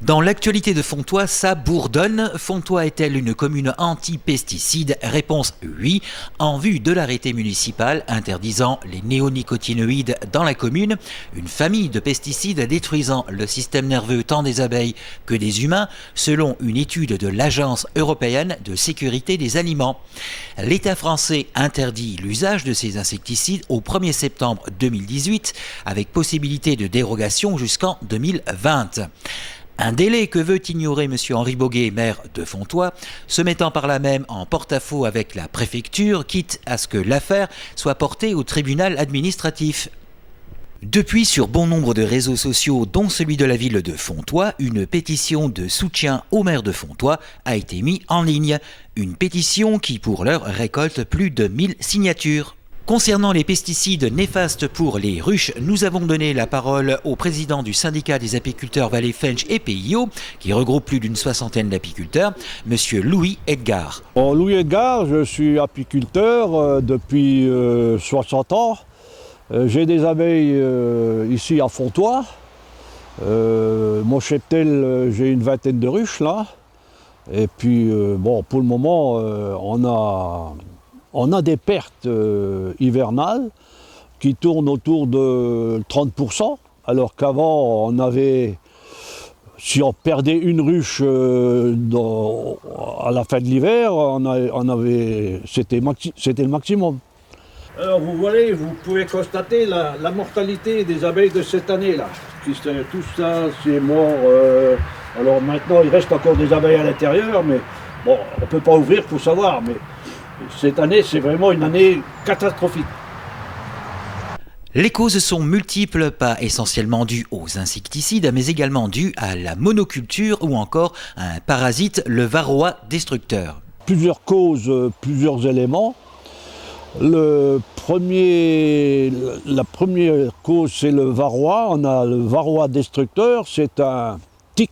Dans l'actualité de Fontoy, ça bourdonne. Fontoy est-elle une commune anti-pesticides? Réponse oui, en vue de l'arrêté municipal interdisant les néonicotinoïdes dans la commune, une famille de pesticides détruisant le système nerveux tant des abeilles que des humains, selon une étude de l'Agence européenne de sécurité des aliments. L'État français interdit l'usage de ces insecticides au 1er septembre 2018, avec possibilité de dérogation jusqu'en 2020. Un délai que veut ignorer M. Henri Boguet, maire de Fontoy, se mettant par là même en porte-à-faux avec la préfecture, quitte à ce que l'affaire soit portée au tribunal administratif. Depuis, sur bon nombre de réseaux sociaux, dont celui de la ville de Fontoy, une pétition de soutien au maire de Fontoy a été mise en ligne. Une pétition qui, pour l'heure, récolte plus de 1000 signatures. Concernant les pesticides néfastes pour les ruches, nous avons donné la parole au président du syndicat des apiculteurs Vallée Fensch et Pays Haut, qui regroupe plus d'une soixantaine d'apiculteurs, M. Louis Edgar. Bon, Louis Edgar, je suis apiculteur depuis 60 ans. J'ai des abeilles ici à Fontoy. Mon cheptel, j'ai une vingtaine de ruches là. Et puis, bon, pour le moment, on a des pertes hivernales qui tournent autour de 30%, alors qu'avant, on avait, si on perdait une ruche à la fin de l'hiver, c'était le maximum. Alors vous voyez, vous pouvez constater la mortalité des abeilles de cette année-là. Tout ça, c'est mort. Alors maintenant, il reste encore des abeilles à l'intérieur, mais bon, on ne peut pas ouvrir pour savoir. Mais cette année, c'est vraiment une année catastrophique. Les causes sont multiples, pas essentiellement dues aux insecticides, mais également dues à la monoculture ou encore à un parasite, le varroa destructeur. Plusieurs causes, plusieurs éléments. La première cause, c'est le varroa. On a le varroa destructeur, c'est un tic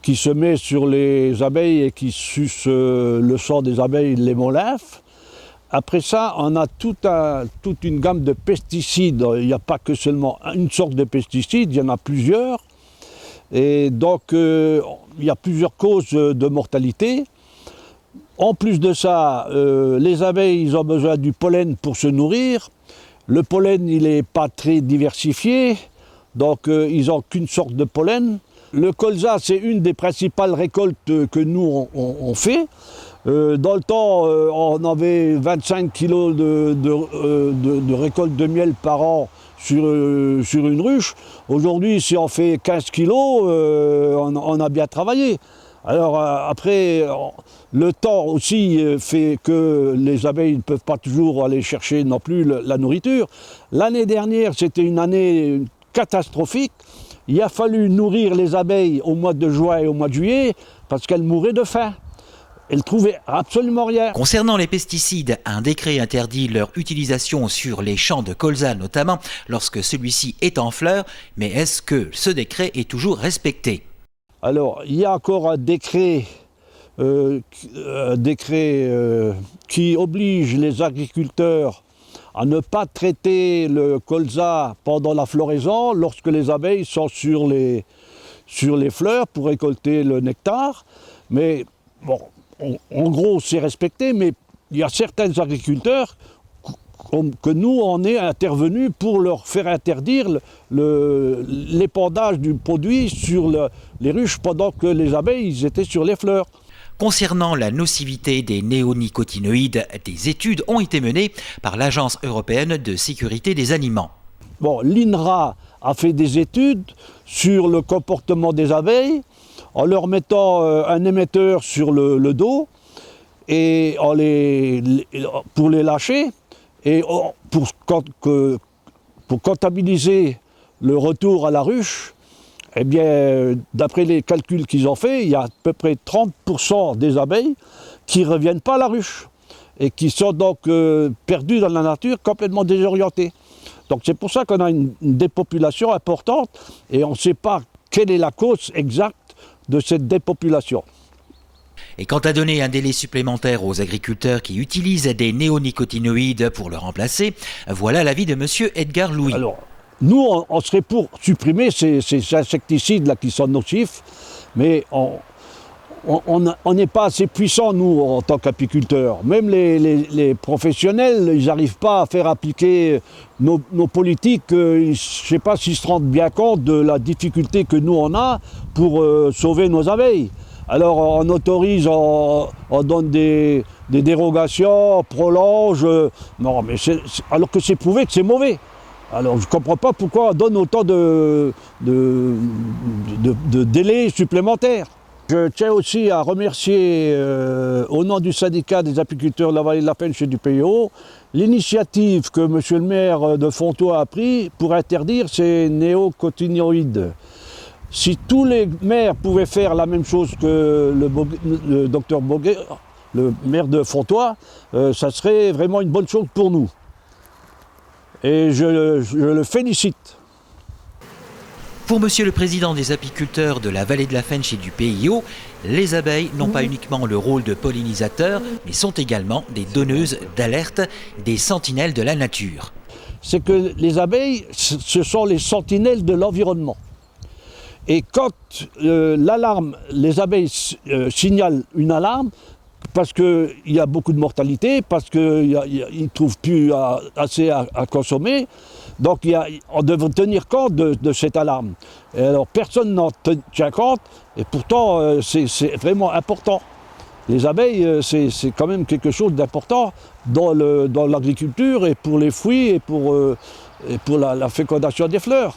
qui se met sur les abeilles et qui suce le sang des abeilles, l'hémolymphe. Après ça, on a toute une gamme de pesticides. Il n'y a pas que seulement une sorte de pesticide, il y en a plusieurs. Et donc, il y a plusieurs causes de mortalité. En plus de ça, les abeilles, ils ont besoin du pollen pour se nourrir. Le pollen, il n'est pas très diversifié, donc ils n'ont qu'une sorte de pollen. Le colza, c'est une des principales récoltes que nous, on fait. Dans le temps, on avait 25 kilos de récolte de miel par an sur une ruche. Aujourd'hui, si on fait 15 kilos, on a bien travaillé. Alors après, le temps aussi fait que les abeilles ne peuvent pas toujours aller chercher non plus la nourriture. L'année dernière, c'était une année catastrophique. Il a fallu nourrir les abeilles au mois de juin et au mois de juillet parce qu'elles mouraient de faim. Elles ne trouvaient absolument rien. Concernant les pesticides, un décret interdit leur utilisation sur les champs de colza notamment lorsque celui-ci est en fleurs. Mais est-ce que ce décret est toujours respecté ? Alors, il y a encore un décret qui oblige les agriculteurs à ne pas traiter le colza pendant la floraison lorsque les abeilles sont sur les fleurs pour récolter le nectar. Mais bon, en gros, c'est respecté, mais il y a certains agriculteurs que nous, on est intervenus pour leur faire interdire l'épandage du produit sur les ruches pendant que les abeilles étaient sur les fleurs. Concernant la nocivité des néonicotinoïdes, des études ont été menées par l'Agence européenne de sécurité des aliments. Bon, l'INRA a fait des études sur le comportement des abeilles en leur mettant un émetteur sur le dos et pour les lâcher. Et pour comptabiliser le retour à la ruche, eh bien, d'après les calculs qu'ils ont faits, il y a à peu près 30% des abeilles qui ne reviennent pas à la ruche et qui sont donc perdues dans la nature, complètement désorientées. Donc c'est pour ça qu'on a une dépopulation importante et on ne sait pas quelle est la cause exacte de cette dépopulation. Et quant à donner un délai supplémentaire aux agriculteurs qui utilisent des néonicotinoïdes pour le remplacer, voilà l'avis de M. Edgar Louis. Alors, Nous, on serait pour supprimer ces insecticides-là qui sont nocifs, mais on n'est pas assez puissants, nous, en tant qu'apiculteurs. Même les professionnels, ils n'arrivent pas à faire appliquer nos politiques. Je ne sais pas s'ils se rendent bien compte de la difficulté que nous, on a pour sauver nos abeilles. Alors, on autorise, on donne des dérogations, on prolonge. Non, mais alors que c'est prouvé que c'est mauvais. Alors, je ne comprends pas pourquoi on donne autant de délais supplémentaires. Je tiens aussi à remercier, au nom du syndicat des apiculteurs de la vallée de la Fensch et du Pays Haut, l'initiative que M. le maire de Fontoy a prise pour interdire ces néonicotinoïdes. Si tous les maires pouvaient faire la même chose que le docteur Boguet, le maire de Fontoy, ça serait vraiment une bonne chose pour nous. Et je le félicite. Pour Monsieur le Président des apiculteurs de la vallée de la Fensch et du Pays Haut, les abeilles n'ont pas uniquement le rôle de pollinisateurs, mais sont également des donneuses d'alerte, des sentinelles de la nature. C'est que les abeilles, ce sont les sentinelles de l'environnement. Et quand l'alarme, les abeilles signalent une alarme, parce qu'il y a beaucoup de mortalité, parce qu'ils ne trouvent plus assez à consommer, donc on devrait tenir compte de cette alarme. Et alors personne n'en tient compte, et pourtant c'est vraiment important. Les abeilles, c'est quand même quelque chose d'important dans l'agriculture et pour les fruits et pour la fécondation des fleurs.